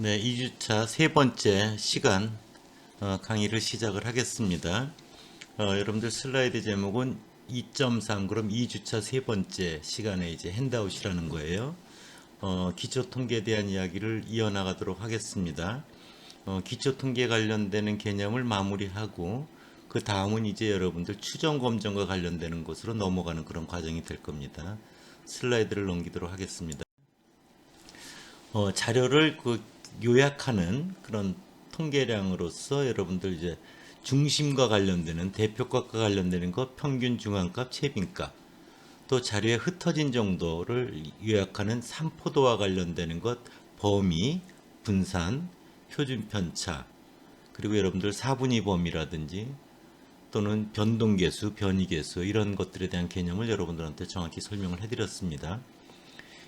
네, 2주차 세 번째 시간 강의를 시작을 하겠습니다. 여러분들 슬라이드 제목은 2.3 그럼 2주차 세 번째 시간에 이제 핸드아웃이라는 거예요. 기초 통계에 대한 이야기를 이어나가도록 하겠습니다. 기초 통계 관련되는 개념을 마무리하고 그 다음은 이제 여러분들 추정 검정과 관련되는 것으로 넘어가는 그런 과정이 될 겁니다. 슬라이드를 넘기도록 하겠습니다. 자료를 요약하는 그런 통계량으로서 여러분들 이제 중심과 관련되는 대표값과 관련되는 것, 평균 중앙값, 최빈값, 또 자료에 흩어진 정도를 요약하는 산포도와 관련되는 것, 범위, 분산, 표준 편차, 그리고 여러분들 4분위 범위라든지 또는 변동계수, 변이계수 이런 것들에 대한 개념을 여러분들한테 정확히 설명을 해드렸습니다.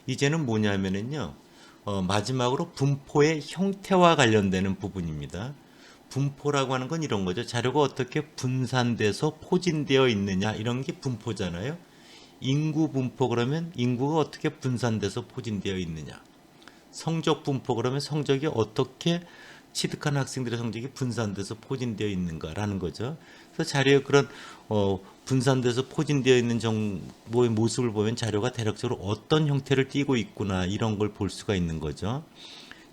이제는 뭐냐면은요. 마지막으로 분포의 형태와 관련되는 부분입니다. 분포라고 하는 건 이런 거죠. 자료가 어떻게 분산돼서 포진되어 있느냐 이런 게 분포잖아요. 인구 분포 그러면 인구가 어떻게 분산돼서 포진되어 있느냐. 성적 분포 그러면 성적이 어떻게 취득한 학생들의 성적이 분산돼서 포진되어 있는가라는 거죠. 그래서 자료에 그런 분산돼서 포진되어 있는 정보의 모습을 보면 자료가 대략적으로 어떤 형태를 띠고 있구나 이런 걸 볼 수가 있는 거죠.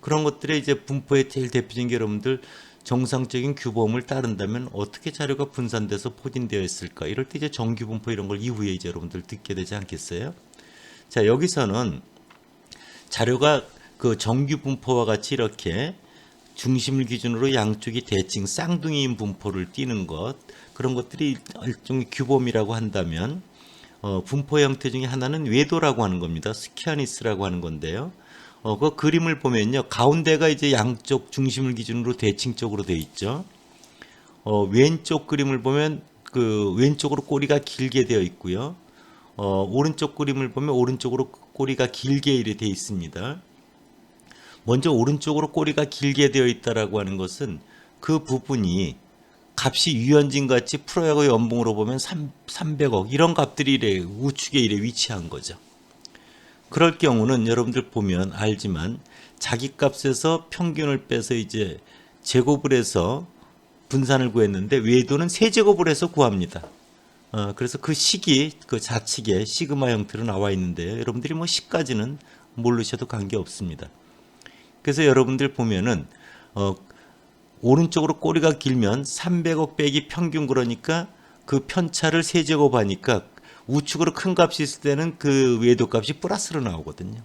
그런 것들의 이제 분포의 제일 대표적인 게 여러분들 정상적인 규범을 따른다면 어떻게 자료가 분산돼서 포진되어 있을까? 이럴 때 이제 정규 분포 이런 걸 이후에 이제 여러분들 듣게 되지 않겠어요? 자, 여기서는 자료가 그 정규 분포와 같이 이렇게 중심을 기준으로 양쪽이 대칭 쌍둥이인 분포를 띠는 것, 그런 것들이 일종의 규범이라고 한다면 분포 형태 중에 하나는 외도라고 하는 겁니다. 스키아니스라고 하는 건데요. 그 그림을 보면요, 가운데가 이제 양쪽 중심을 기준으로 대칭적으로 되어 있죠. 왼쪽 그림을 보면 그 왼쪽으로 꼬리가 길게 되어 있고요. 오른쪽 그림을 보면 오른쪽으로 꼬리가 길게 이렇게 되어 있습니다. 먼저 오른쪽으로 꼬리가 길게 되어 있다라고 하는 것은 그 부분이 값이 유현진 같이 프로야구 연봉으로 보면 300억 이런 값들이 이래 우측에 이래 위치한 거죠. 그럴 경우는 여러분들 보면 알지만 자기 값에서 평균을 빼서 이제 제곱을 해서 분산을 구했는데 외도는 세제곱을 해서 구합니다. 그래서 그 식이 그 좌측에 시그마 형태로 나와 있는데 여러분들이 뭐 식까지는 모르셔도 관계 없습니다. 그래서 여러분들 보면은 오른쪽으로 꼬리가 길면 300억 빼기 평균 그러니까 그 편차를 세제곱하니까 우측으로 큰 값이 있을 때는 그 외도 값이 플러스로 나오거든요.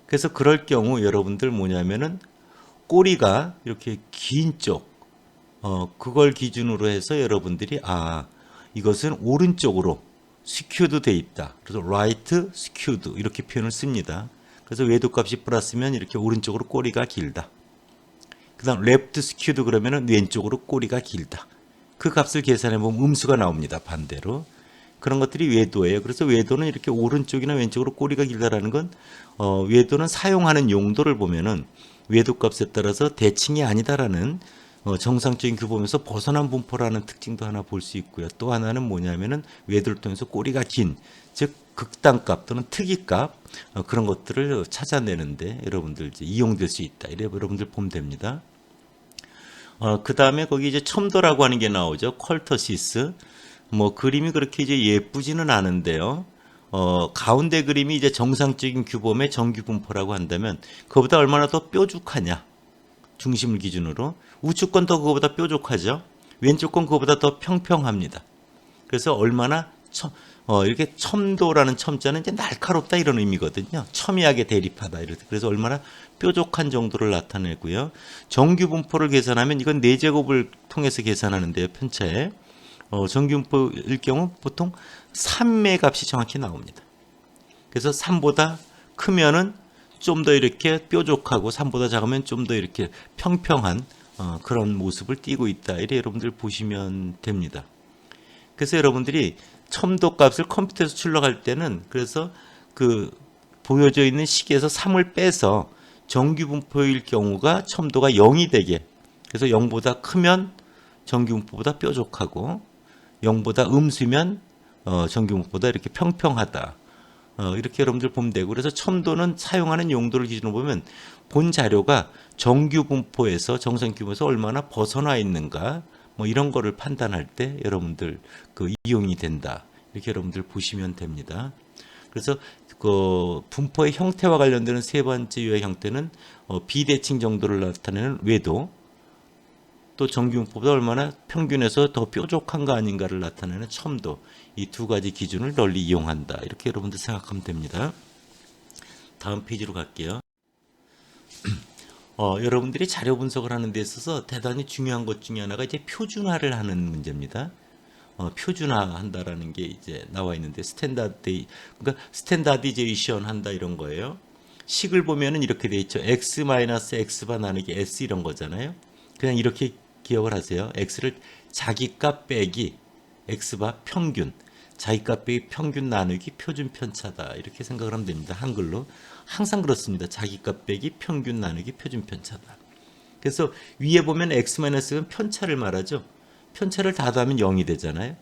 그래서 그럴 경우 여러분들 뭐냐면은 꼬리가 이렇게 긴 쪽, 그걸 기준으로 해서 여러분들이 이것은 오른쪽으로 스큐드 돼 있다. 그래서 right skewed 이렇게 표현을 씁니다. 그래서 외도 값이 플러스면 이렇게 오른쪽으로 꼬리가 길다. 그 다음 left skewed 그러면은 왼쪽으로 꼬리가 길다. 그 값을 계산해 보면 음수가 나옵니다. 반대로. 그런 것들이 외도예요. 그래서 외도는 이렇게 오른쪽이나 왼쪽으로 꼬리가 길다라는 건 외도는 사용하는 용도를 보면은 외도 값에 따라서 대칭이 아니다라는 정상적인 규범에서 벗어난 분포라는 특징도 하나 볼 수 있고요. 또 하나는 뭐냐면은 외도를 통해서 꼬리가 긴, 즉 극단값 또는 특이값 그런 것들을 찾아내는데 여러분들 이제 이용될 수 있다. 이래 여러분들 보면 됩니다. 그 다음에 거기 이제 첨도라고 하는 게 나오죠. 퀄터시스. 뭐 그림이 그렇게 이제 예쁘지는 않은데요. 가운데 그림이 이제 정상적인 규범의 정규 분포라고 한다면 그거보다 얼마나 더 뾰족하냐. 중심을 기준으로. 우측 건 더 그거보다 뾰족하죠. 왼쪽 건 그거보다 더 평평합니다. 그래서 얼마나 이렇게 첨도라는 첨자는 이제 날카롭다 이런 의미거든요. 첨예하게 대립하다 이럴 때. 그래서 얼마나 뾰족한 정도를 나타내고요. 정규 분포를 계산하면 이건 4제곱을 통해서 계산하는데요. 편차에. 정규 분포일 경우 보통 3의 값이 정확히 나옵니다. 그래서 3보다 크면은 좀 더 이렇게 뾰족하고 3보다 작으면 좀 더 이렇게 평평한 그런 모습을 띠고 있다. 이래 여러분들 보시면 됩니다. 그래서 여러분들이 첨도 값을 컴퓨터에서 출력할 때는 그래서 그 보여져 있는 식에서 3을 빼서 정규 분포일 경우가 첨도가 0이 되게, 그래서 0보다 크면 정규 분포보다 뾰족하고 0보다 음수면 정규 분포보다 이렇게 평평하다. 이렇게 여러분들 보면 되고, 그래서 첨도는 사용하는 용도를 기준으로 보면 본 자료가 정규 분포에서 정상 규모에서 얼마나 벗어나 있는가 뭐 이런 거를 판단할 때 여러분들 그 이용이 된다. 이렇게 여러분들 보시면 됩니다. 그래서 그 분포의 형태와 관련되는 세 번째 유의 형태는 비대칭 정도를 나타내는 외도, 또 정규 분포보다 얼마나 평균에서 더 뾰족한가 아닌가를 나타내는 첨도, 이 두 가지 기준을 널리 이용한다. 이렇게 여러분들 생각하면 됩니다. 다음 페이지로 갈게요. 여러분들이 자료 분석을 하는 데 있어서 대단히 중요한 것 중에 하나가 이제 표준화를 하는 문제입니다. 표준화한다라는 게 이제 나와 있는데 그러니까 스탠다디제이션 한다 이런 거예요. 식을 보면은 이렇게 돼 있죠. x-x바 나누기 s 이런 거잖아요. 그냥 이렇게 기억을 하세요. x를 자기값 빼기 x바 평균, 자기값 빼기 평균 나누기 표준 편차다. 이렇게 생각을 하면 됩니다. 한글로. 항상 그렇습니다. 자기값 빼기 평균 나누기 표준 편차다. 그래서 위에 보면 x-는 편차를 말하죠. 편차를 다 더하면 0이 되잖아요.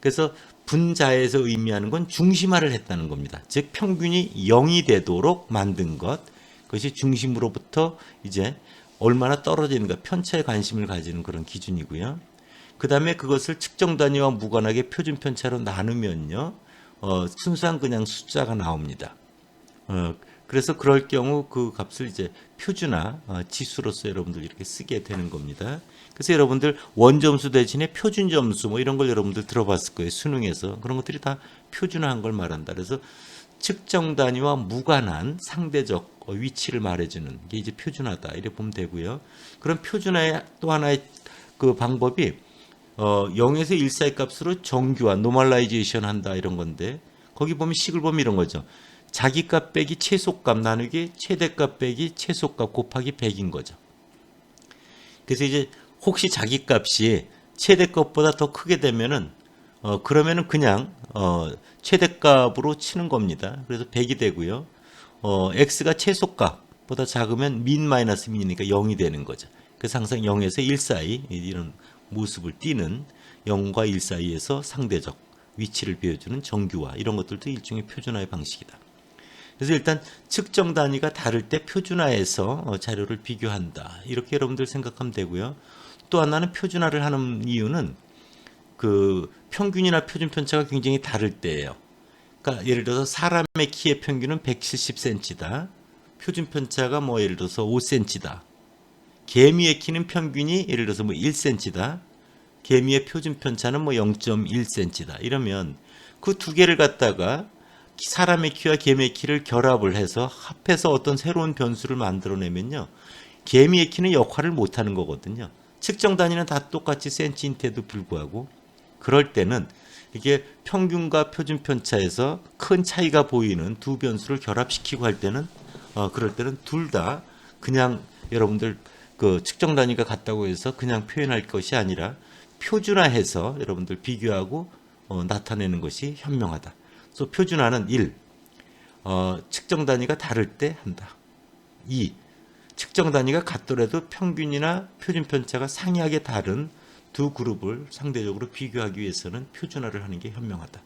그래서 분자에서 의미하는 건 중심화를 했다는 겁니다. 즉 평균이 0이 되도록 만든 것, 그것이 중심으로부터 이제 얼마나 떨어지는가 편차에 관심을 가지는 그런 기준이고요. 그 다음에 그것을 측정 단위와 무관하게 표준 편차로 나누면요, 순수한 그냥 숫자가 나옵니다. 그래서 그럴 경우 그 값을 이제 표준화 지수로서 여러분들 이렇게 쓰게 되는 겁니다. 그래서 여러분들 원점수 대신에 표준점수 뭐 이런 걸 여러분들 들어봤을 거예요. 수능에서. 그런 것들이 다 표준화한 걸 말한다. 그래서 측정 단위와 무관한 상대적 위치를 말해주는 게 이제 표준화다. 이렇게 보면 되고요. 그럼 표준화의 또 하나의 그 방법이 0에서 1 사이 값으로 정규화, 노멀라이제이션 한다 이런 건데 거기 보면 식을 보면 이런 거죠. 자기값 빼기 최소값 나누기 최대값 빼기 최소값 곱하기 100인 거죠. 그래서 이제 혹시 자기값이 최대값보다 더 크게 되면은 그러면은 그냥 최대값으로 치는 겁니다. 그래서 100이 되고요. x가 최소값보다 작으면 민 마이너스 민이니까 0이 되는 거죠. 그래서 항상 0에서 1 사이 이런 모습을 띠는 0과 1 사이에서 상대적 위치를 보여주는 정규화 이런 것들도 일종의 표준화의 방식이다. 그래서 일단 측정 단위가 다를 때 표준화해서 자료를 비교한다. 이렇게 여러분들 생각하면 되고요. 또 하나는 표준화를 하는 이유는 그 평균이나 표준 편차가 굉장히 다를 때예요. 그러니까 예를 들어서 사람의 키의 평균은 170cm다. 표준 편차가 뭐 예를 들어서 5cm다. 개미의 키는 평균이 예를 들어서 뭐 1cm다. 개미의 표준 편차는 뭐 0.1cm다. 이러면 그 두 개를 갖다가 사람의 키와 개미의 키를 결합을 해서 합해서 어떤 새로운 변수를 만들어내면요. 개미의 키는 역할을 못하는 거거든요. 측정 단위는 다 똑같이 센치인데도 불구하고 그럴 때는 이게 평균과 표준 편차에서 큰 차이가 보이는 두 변수를 결합시키고 할 때는 그럴 때는 둘 다 그냥 여러분들 그 측정 단위가 같다고 해서 그냥 표현할 것이 아니라 표준화해서 여러분들 비교하고 나타내는 것이 현명하다. 그래서 표준화는 1. 측정 단위가 다를 때 한다. 2. 측정 단위가 같더라도 평균이나 표준 편차가 상이하게 다른 두 그룹을 상대적으로 비교하기 위해서는 표준화를 하는 게 현명하다.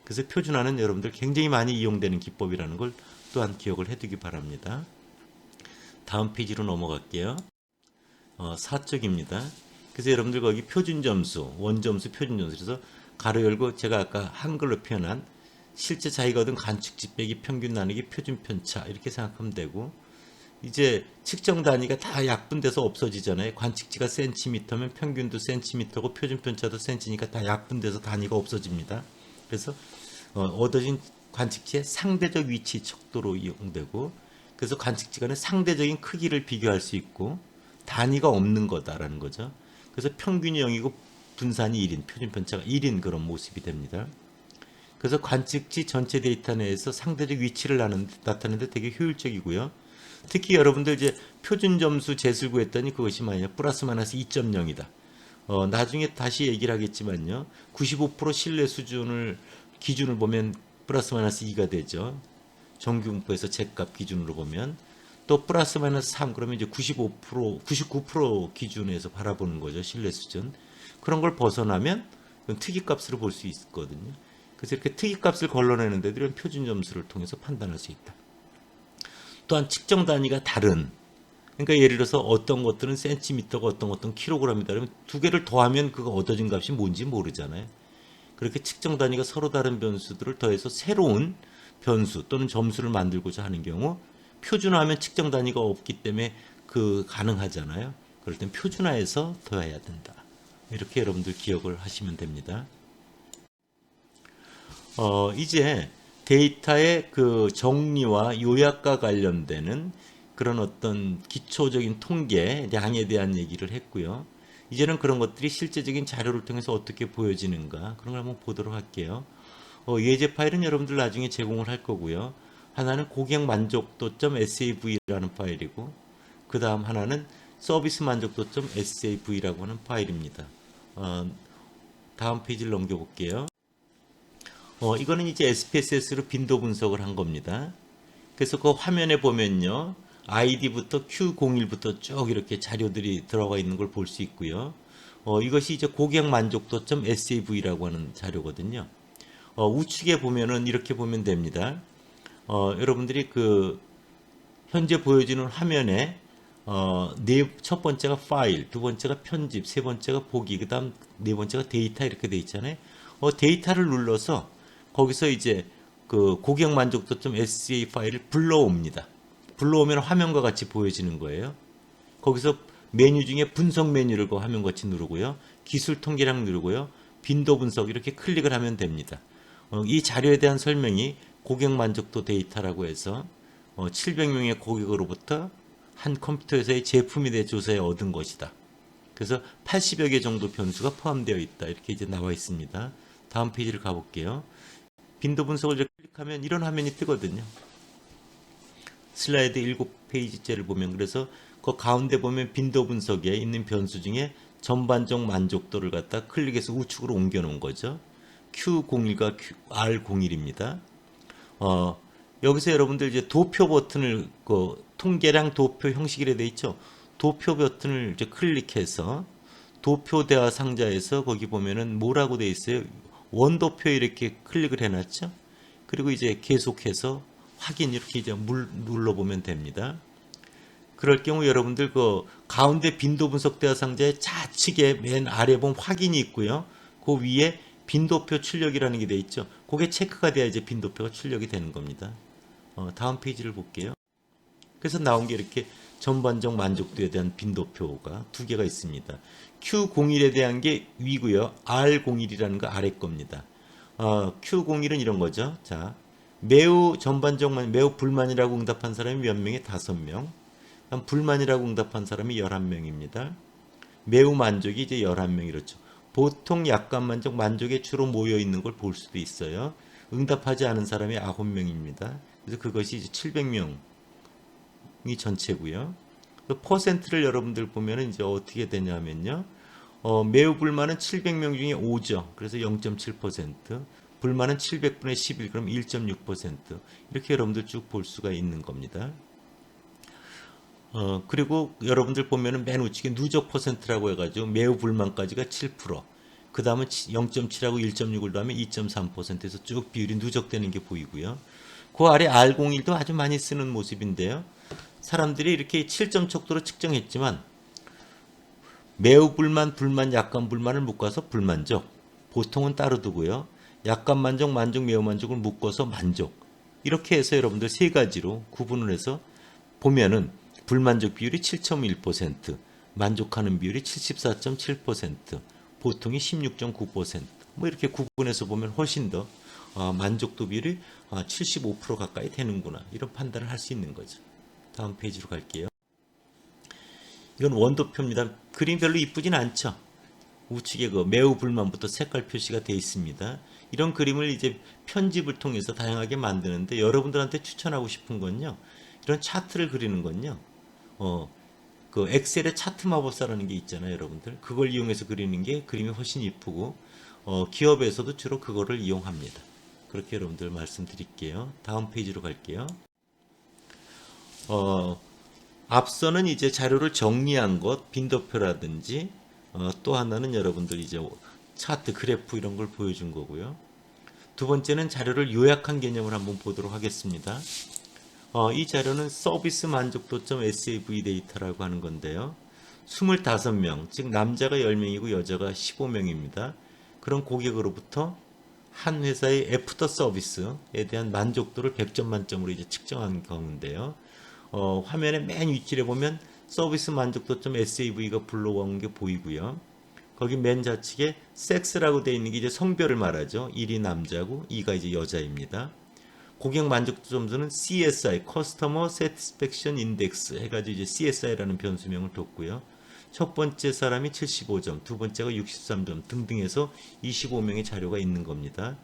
그래서 표준화는 여러분들 굉장히 많이 이용되는 기법이라는 걸 또한 기억을 해두기 바랍니다. 다음 페이지로 넘어갈게요. 4쪽입니다. 그래서 여러분들 거기 표준점수, 원점수, 표준점수 그래서 가로 열고 제가 아까 한글로 표현한 실제 자기가 얻은 관측지 빼기 평균 나누기 표준 편차 이렇게 생각하면 되고 이제 측정 단위가 다 약분돼서 없어지잖아요. 관측지가 센티미터면 평균도 센티미터고 표준 편차도 센티니까 다 약분돼서 단위가 없어집니다. 그래서 얻어진 관측지의 상대적 위치 척도로 이용되고 그래서 관측지 간의 상대적인 크기를 비교할 수 있고 단위가 없는 거다라는 거죠. 그래서 평균이 0이고 분산이 1인, 표준 편차가 1인 그런 모습이 됩니다. 그래서 관측지 전체 데이터 내에서 상대적 위치를 나타내는데 되게 효율적이고요. 특히 여러분들 이제 표준 점수 재수를 구했더니 그것이 만약 플러스 마이너스 2.0이다. 나중에 다시 얘기를 하겠지만요. 95% 신뢰 수준을 기준을 보면 플러스 마이너스 2가 되죠. 정규분포에서 Z값 기준으로 보면 또 플러스 마이너스 3 그러면 이제 95%, 99% 기준에서 바라보는 거죠. 신뢰 수준. 그런 걸 벗어나면 그건 특이값으로 볼 수 있거든요. 그래서 이렇게 특이값을 걸러내는 데도 이런 표준 점수를 통해서 판단할 수 있다. 또한 측정 단위가 다른 그러니까 예를 들어서 어떤 것들은 센티미터가 어떤 것들은 킬로그램이다. 그러면 두 개를 더하면 그거 얻어진 값이 뭔지 모르잖아요. 그렇게 측정 단위가 서로 다른 변수들을 더해서 새로운 변수 또는 점수를 만들고자 하는 경우 표준화하면 측정 단위가 없기 때문에 그 가능하잖아요. 그럴 땐 표준화해서 더해야 된다. 이렇게 여러분들 기억을 하시면 됩니다. 이제 데이터의 그 정리와 요약과 관련되는 그런 어떤 기초적인 통계량에 대한 얘기를 했고요. 이제는 그런 것들이 실제적인 자료를 통해서 어떻게 보여지는가 그런 걸 한번 보도록 할게요. 예제 파일은 여러분들 나중에 제공을 할 거고요. 하나는 고객 만족도 .sav라는 파일이고 그 다음 하나는 서비스 만족도 .sav라고 하는 파일입니다. 다음 페이지를 넘겨볼게요. 이거는 이제 SPSS로 빈도 분석을 한 겁니다. 그래서 그 화면에 보면요. ID부터 Q01부터 쭉 이렇게 자료들이 들어가 있는 걸 볼 수 있고요. 이것이 이제 고객 만족도 .sav라고 하는 자료거든요. 우측에 보면은 이렇게 보면 됩니다. 여러분들이 그 현재 보여지는 화면에 첫 번째가 파일, 두 번째가 편집, 세 번째가 보기, 그 다음 네 번째가 데이터 이렇게 돼 있잖아요. 데이터를 눌러서 거기서 이제 그 고객 만족도 .sca 파일을 불러옵니다. 불러오면 화면과 같이 보여지는 거예요. 거기서 메뉴 중에 분석 메뉴를 그 화면 같이 누르고요. 기술 통계량 누르고요. 빈도 분석 이렇게 클릭을 하면 됩니다. 이 자료에 대한 설명이 고객 만족도 데이터라고 해서 700명의 고객으로부터 한 컴퓨터에서의 제품에 대해 조사해 얻은 것이다. 그래서 80여 개 정도 변수가 포함되어 있다. 이렇게 이제 나와 있습니다. 다음 페이지를 가볼게요. 빈도 분석을 이렇게 클릭하면 이런 화면이 뜨거든요. 슬라이드 7페이지째를 보면 그래서 그 가운데 보면 빈도 분석에 있는 변수 중에 전반적 만족도를 갖다 클릭해서 우측으로 옮겨 놓은 거죠. Q01과 R01입니다. 여기서 여러분들 이제 도표 버튼을 그 통계량 도표 형식이라 돼 있죠. 도표 버튼을 이제 클릭해서 도표 대화 상자에서 거기 보면은 뭐라고 돼 있어요? 원도표 이렇게 클릭을 해놨죠. 그리고 이제 계속해서 확인 이렇게 이제 눌러보면 됩니다. 그럴 경우 여러분들 그 가운데 빈도 분석 대화 상자의 좌측에 맨 아래 보면 확인이 있고요. 그 위에 빈도표 출력이라는 게 돼 있죠. 그게 체크가 돼야 이제 빈도표가 출력이 되는 겁니다. 다음 페이지를 볼게요. 그래서 나온 게 이렇게 전반적 만족도에 대한 빈도표가 두 개가 있습니다. Q01에 대한 게 위고요. R01이라는 거 아래 겁니다. Q01은 이런 거죠. 자, 매우 매우 불만이라고 응답한 사람이 몇 명이 5명. 불만이라고 응답한 사람이 11명입니다. 매우 만족이 이제 11명 이렇죠. 보통 약간 만족, 만족에 주로 모여 있는 걸 볼 수도 있어요. 응답하지 않은 사람이 9명입니다. 그래서 그것이 이제 700명이 전체고요. 그 퍼센트를 여러분들 보면은 이제 어떻게 되냐면요. 매우 불만은 700명 중에 5죠. 그래서 0.7%. 불만은 700분의 11, 그럼 1.6%. 이렇게 여러분들 쭉 볼 수가 있는 겁니다. 그리고 여러분들 보면은 맨 우측에 누적 퍼센트라고 해가지고 매우 불만까지가 7%. 그 다음은 0.7하고 1.6을 더하면 2.3%에서 쭉 비율이 누적되는 게 보이고요. 그 아래 R01도 아주 많이 쓰는 모습인데요. 사람들이 이렇게 7점 척도로 측정했지만 매우 불만, 불만, 약간 불만을 묶어서 불만족. 보통은 따로 두고요. 약간 만족, 만족, 매우 만족을 묶어서 만족. 이렇게 해서 여러분들 세 가지로 구분을 해서 보면은 불만족 비율이 7.1%, 만족하는 비율이 74.7%, 보통이 16.9%. 뭐 이렇게 구분해서 보면 훨씬 더 만족도 비율이 75% 가까이 되는구나. 이런 판단을 할 수 있는 거죠. 다음 페이지로 갈게요. 이건 원도표입니다. 그림 별로 이쁘진 않죠. 우측에 그 매우 불만부터 색깔 표시가 되어 있습니다. 이런 그림을 이제 편집을 통해서 다양하게 만드는데 여러분들한테 추천하고 싶은 건요. 이런 차트를 그리는 건요. 그 엑셀에 차트 마법사라는 게 있잖아요, 여러분들. 그걸 이용해서 그리는 게 그림이 훨씬 이쁘고 기업에서도 주로 그거를 이용합니다. 그렇게 여러분들 말씀드릴게요. 다음 페이지로 갈게요. 앞서는 이제 자료를 정리한 것, 빈도표라든지 또 하나는 여러분들 이제 차트, 그래프 이런 걸 보여준 거고요. 두 번째는 자료를 요약한 개념을 한번 보도록 하겠습니다. 이 자료는 서비스 만족도점 SAV 데이터라고 하는 건데요. 25명, 즉 남자가 10명이고 여자가 15명입니다. 그런 고객으로부터 한 회사의 애프터 서비스에 대한 만족도를 100점 만점으로 이제 측정한 경우인데요. 화면의 맨 위쪽에 보면 서비스 만족도점 SAV가 불러온 게 보이고요. 거기 맨 좌측에 섹스라고 되어 있는 게 이제 성별을 말하죠. 1이 남자고 2가 이제 여자입니다. 고객 만족도 점수는 CSI, Customer Satisfaction Index 해가지고 이제 CSI라는 변수명을 뒀고요. 첫 번째 사람이 75점, 두 번째가 63점 등등 해서 25명의 자료가 있는 겁니다.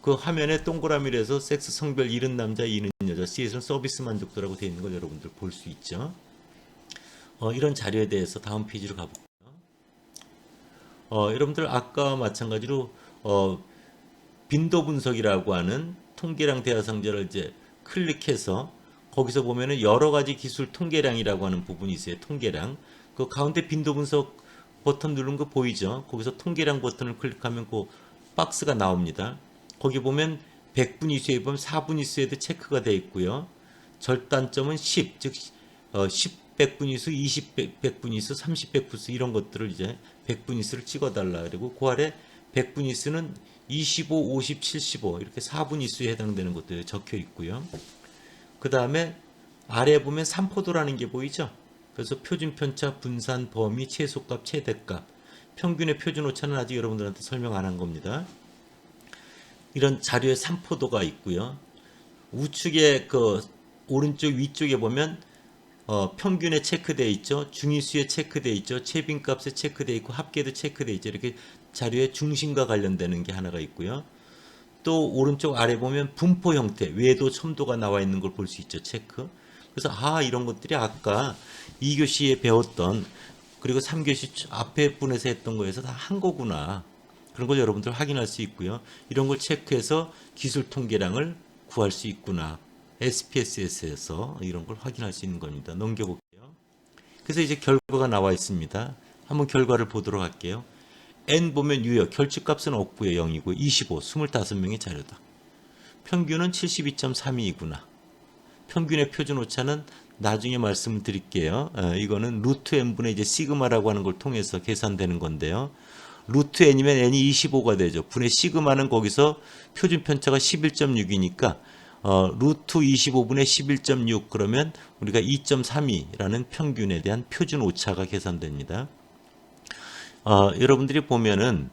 그 화면에 동그라미로 해서 섹스, 성별 1은 남자, 2는 여자, C에서는 서비스 만족도라고 되어 있는 걸 여러분들 볼 수 있죠. 이런 자료에 대해서 다음 페이지로 가볼게요. 여러분들 아까 마찬가지로 빈도 분석이라고 하는 통계량 대화상자를 이제 클릭해서 거기서 보면은 여러 가지 기술 통계량이라고 하는 부분이 있어요. 통계량. 그 가운데 빈도 분석 버튼 누른 거 보이죠? 거기서 통계량 버튼을 클릭하면 그 박스가 나옵니다. 거기 보면 100분 이수에 보면 4분 이수에도 체크가 되어 있고요. 절단점은 10, 즉 10 100분 이수, 20 100분 이수, 30 100분 이수 이런 것들을 이제 100분 이수를 찍어달라. 그리고 그 아래 100분 이수는 25, 50, 75 이렇게 4분 이수에 해당되는 것들이 적혀 있고요. 그 다음에 아래에 보면 삼포도라는 게 보이죠? 그래서 표준 편차, 분산, 범위, 최소값, 최대값. 평균의 표준 오차는 아직 여러분들한테 설명 안 한 겁니다. 이런 자료에 삼포도가 있고요. 우측에 그 오른쪽 위쪽에 보면 평균에 체크되어 있죠. 중위수에 체크되어 있죠. 최빈값에 체크되어 있고 합계도 체크되어 있죠. 이렇게 자료의 중심과 관련되는 게 하나가 있고요. 또 오른쪽 아래 보면 분포 형태, 외도, 첨도가 나와 있는 걸 볼 수 있죠. 체크. 그래서 이런 것들이 아까 2교시에 배웠던 그리고 3교시 앞에 분에서 했던 거에서 다 한 거구나. 그런 걸 여러분들 확인할 수 있고요. 이런 걸 체크해서 기술 통계량을 구할 수 있구나. SPSS에서 이런 걸 확인할 수 있는 겁니다. 넘겨볼게요. 그래서 이제 결과가 나와 있습니다. 한번 결과를 보도록 할게요. N 보면 유효, 결집값은 없고요. 0이고 25, 25명의 자료다. 평균은 72.32이구나. 평균의 표준 오차는 나중에 말씀을 드릴게요. 이거는 루트 n분의 이제 시그마라고 하는 걸 통해서 계산되는 건데요. 루트 n이면 n이 25가 되죠. 분의 시그마는 거기서 표준 편차가 11.6이니까 루트 25분의 11.6 그러면 우리가 2.32라는 평균에 대한 표준 오차가 계산됩니다. 여러분들이 보면은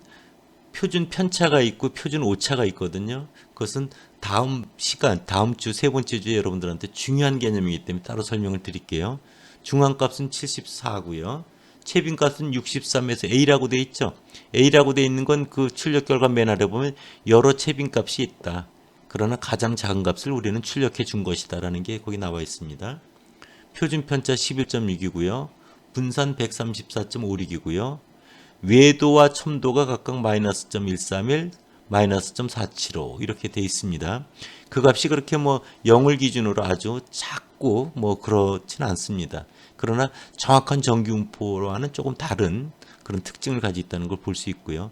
표준 편차가 있고 표준 오차가 있거든요. 그것은 다음 시간, 다음 주 세 번째 주에 여러분들한테 중요한 개념이기 때문에 따로 설명을 드릴게요. 중앙값은 74고요. 최빈값은 63에서 A라고 되어 있죠. A라고 되어 있는 건 그 출력 결과 맨 아래 보면 여러 최빈값이 있다. 그러나 가장 작은 값을 우리는 출력해 준 것이다라는 게 거기 나와 있습니다. 표준 편차 11.6이고요. 분산 134.56이고요. 외도와 첨도가 각각 마이너스 0.131, 마이너스 0.475 이렇게 돼 있습니다. 그 값이 그렇게 뭐 0을 기준으로 아주 작고 뭐 그렇진 않습니다. 그러나 정확한 정규분포와는 조금 다른 그런 특징을 가지고 있다는 걸 볼 수 있고요.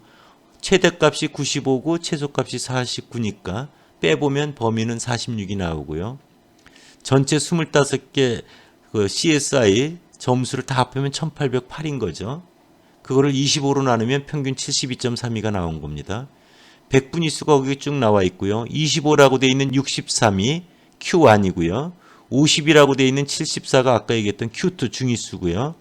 최대값이 95고 최소값이 49니까 빼보면 범위는 46이 나오고요. 전체 25개 그 CSI 점수를 다 합하면 1808인 거죠. 그거를 25로 나누면 평균 72.32가 나온 겁니다. 100분 이수가 거기 쭉 나와 있고요. 25라고 되어 있는 63이 Q1이고요. 50이라고 되어 있는 74가 아까 얘기했던 Q2 중위수고요.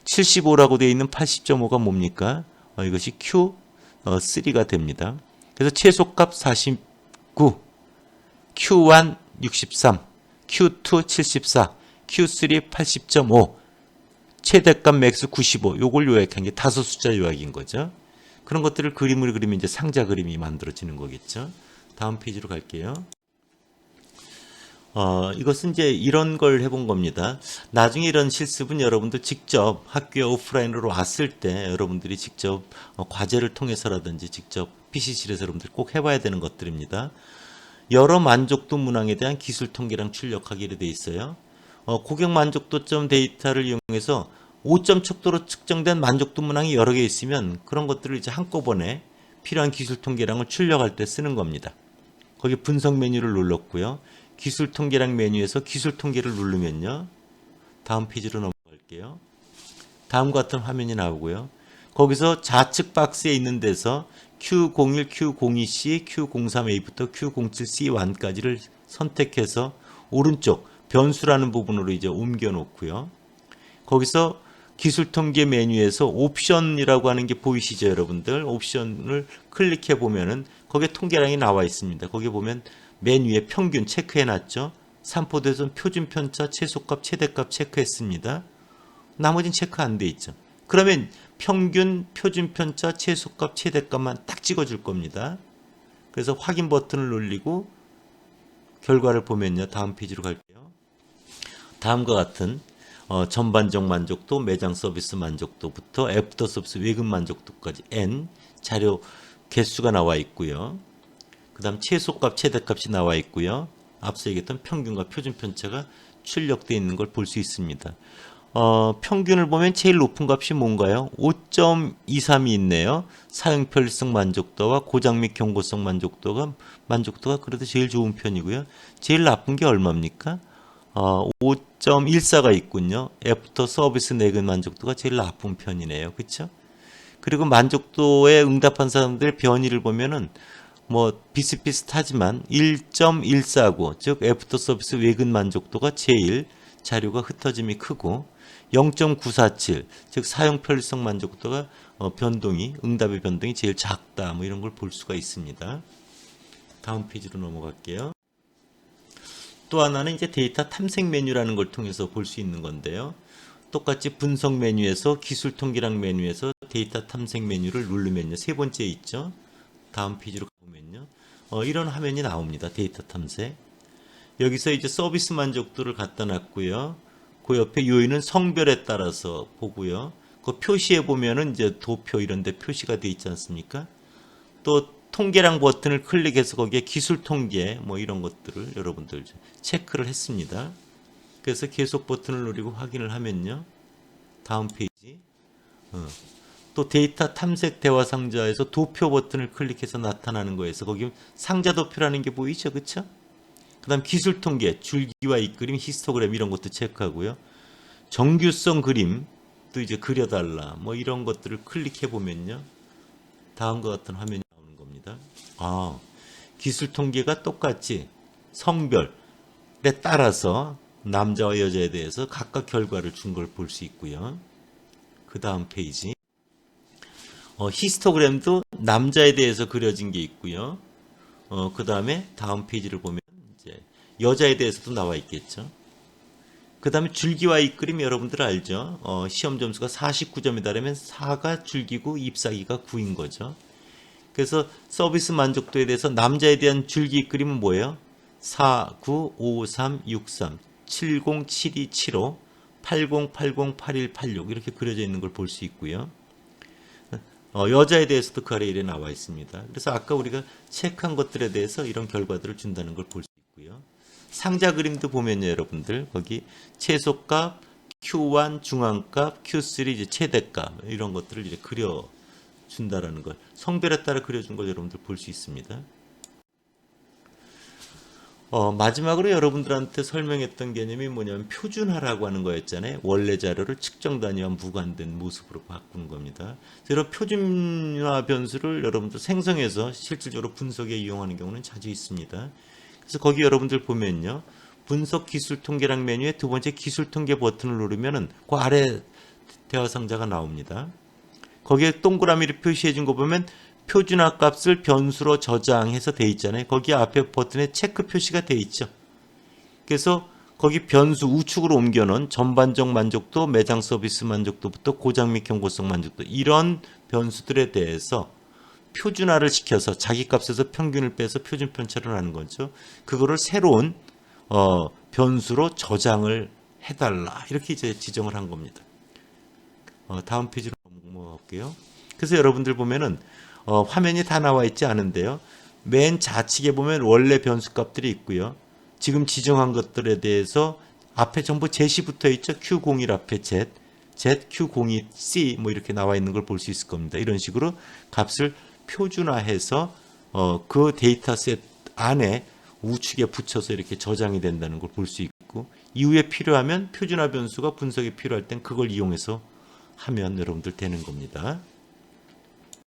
75라고 되어 있는 80.5가 뭡니까? 이것이 Q3가 됩니다. 그래서 최소값 49, Q1 63, Q2 74, Q3 80.5, 최대값 맥스 95, 요걸 요약한 게 다섯 숫자 요약인 거죠. 그런 것들을 그림을 그리면 이제 상자 그림이 만들어지는 거겠죠. 다음 페이지로 갈게요. 이것은 이제 이런 걸 해본 겁니다. 나중에 이런 실습은 여러분들 직접 학교에 오프라인으로 왔을 때 여러분들이 직접 과제를 통해서라든지 직접 PC실에서 여러분들 꼭 해봐야 되는 것들입니다. 여러 만족도 문항에 대한 기술 통계량 출력하기로 되어 있어요. 고객 만족도점 데이터를 이용해서 5점 척도로 측정된 만족도 문항이 여러 개 있으면 그런 것들을 이제 한꺼번에 필요한 기술 통계량을 출력할 때 쓰는 겁니다. 거기 분석 메뉴를 눌렀고요. 기술 통계량 메뉴에서 기술 통계를 누르면요. 다음 페이지로 넘어갈게요. 다음과 같은 화면이 나오고요. 거기서 좌측 박스에 있는 데서 Q01, Q02C, Q03A부터 Q07C1까지를 선택해서 오른쪽 변수라는 부분으로 이제 옮겨 놓고요. 거기서 기술 통계 메뉴에서 옵션이라고 하는 게 보이시죠, 여러분들? 옵션을 클릭해 보면은 거기에 통계량이 나와 있습니다. 거기 보면 맨 위에 평균 체크해 놨죠. 산포도에서는 표준 편차, 최소값, 최대값 체크했습니다. 나머지는 체크 안 돼 있죠. 그러면 평균, 표준 편차, 최소값, 최대값만 딱 찍어줄 겁니다. 그래서 확인 버튼을 누르고 결과를 보면요. 다음 페이지로 갈게요. 다음과 같은 전반적 만족도, 매장 서비스 만족도부터 애프터 서비스 외근 만족도까지 N 자료 개수가 나와 있고요. 그 다음 최소값, 최대값이 나와 있고요. 앞서 얘기했던 평균과 표준 편차가 출력되어 있는 걸 볼 수 있습니다. 평균을 보면 제일 높은 값이 뭔가요? 5.23이 있네요. 사용 편리성 만족도와 고장 및 경고성 만족도가 그래도 제일 좋은 편이고요. 제일 나쁜 게 얼마입니까? 5.14가 있군요. 애프터 서비스 내근 만족도가 제일 나쁜 편이네요. 그렇죠? 그리고 만족도에 응답한 사람들의 변이를 보면은 뭐 비슷비슷하지만 1.149, 즉 애프터 서비스 외근 만족도가 제일 자료가 흩어짐이 크고 0.947, 즉 사용 편리성 만족도가 변동이 응답의 변동이 제일 작다. 뭐 이런 걸 볼 수가 있습니다. 다음 페이지로 넘어갈게요. 또 하나는 이제 데이터 탐색 메뉴라는 걸 통해서 볼 수 있는 건데요. 똑같이 분석 메뉴에서 기술 통계량 메뉴에서 데이터 탐색 메뉴를 누르면요. 세 번째 있죠. 다음 페이지로 가보면요. 이런 화면이 나옵니다. 데이터 탐색. 여기서 이제 서비스 만족도를 갖다 놨고요. 그 옆에 요인은 성별에 따라서 보고요. 그 표시에 보면은 이제 도표 이런 데 표시가 되어 있지 않습니까? 또 통계량 버튼을 클릭해서 거기에 기술 통계 뭐 이런 것들을 여러분들 체크를 했습니다. 그래서 계속 버튼을 누르고 확인을 하면요. 다음 페이지. 또 데이터 탐색 대화 상자에서 도표 버튼을 클릭해서 나타나는 거에서 거기 상자 도표라는 게 보이죠? 그쵸? 그 다음 기술 통계, 줄기와 이끌림, 히스토그램 이런 것도 체크하고요. 정규성 그림도 이제 그려달라. 뭐 이런 것들을 클릭해 보면요. 다음과 같은 화면이 나오는 겁니다. 기술 통계가 똑같이 성별에 따라서 남자와 여자에 대해서 각각 결과를 준 걸 볼 수 있고요. 그 다음 페이지. 히스토그램도 남자에 대해서 그려진 게 있고요. 그 다음에 다음 페이지를 보면 이제 여자에 대해서도 나와 있겠죠. 그 다음에 줄기와 이끌림 여러분들 알죠? 시험 점수가 49점이 달하면 4가 줄기고 잎사귀가 9인 거죠. 그래서 서비스 만족도에 대해서 남자에 대한 줄기 이끌림은 뭐예요? 4, 9, 5, 3, 6, 3, 70, 72, 75, 80, 80, 81, 86 이렇게 그려져 있는 걸 볼 수 있고요. 여자에 대해서도 그 아래에 나와 있습니다. 그래서 아까 우리가 체크한 것들에 대해서 이런 결과들을 준다는 걸 볼 수 있고요. 상자 그림도 보면요, 여러분들 거기 최소값, Q1 중앙값, Q3 이제 최대값 이런 것들을 이제 그려 준다라는 걸 성별에 따라 그려준 걸 여러분들 볼 수 있습니다. 마지막으로 여러분들한테 설명했던 개념이 뭐냐면 표준화라고 하는 거였잖아요. 원래 자료를 측정 단위와 무관된 모습으로 바꾸는 겁니다. 이런 표준화 변수를 여러분들 생성해서 실질적으로 분석에 이용하는 경우는 자주 있습니다. 그래서 거기 여러분들 보면요. 분석 기술 통계량 메뉴에 두 번째 기술 통계 버튼을 누르면은 그 아래 대화 상자가 나옵니다. 거기에 동그라미를 표시해 준 거 보면 표준화 값을 변수로 저장해서 돼 있잖아요. 거기 앞에 버튼에 체크 표시가 돼 있죠. 그래서 거기 변수 우측으로 옮겨놓은 전반적 만족도, 매장 서비스 만족도부터 고장 및 경고성 만족도 이런 변수들에 대해서 표준화를 시켜서 자기 값에서 평균을 빼서 표준 편차를 하는 거죠. 그거를 새로운 변수로 저장을 해달라 이렇게 이제 지정을 한 겁니다. 다음 페이지로 넘어갈게요. 그래서 여러분들 보면은 화면이 다 나와 있지 않은데요. 맨 좌측에 보면 원래 변수값들이 있고요. 지금 지정한 것들에 대해서 앞에 전부 Z이 붙어 있죠. Q01 앞에 Z, Q02C 뭐 이렇게 나와 있는 걸 볼 수 있을 겁니다. 이런 식으로 값을 표준화해서 그 데이터셋 안에 우측에 붙여서 이렇게 저장이 된다는 걸 볼 수 있고, 이후에 필요하면 표준화 변수가 분석이 필요할 땐 그걸 이용해서 하면 여러분들 되는 겁니다.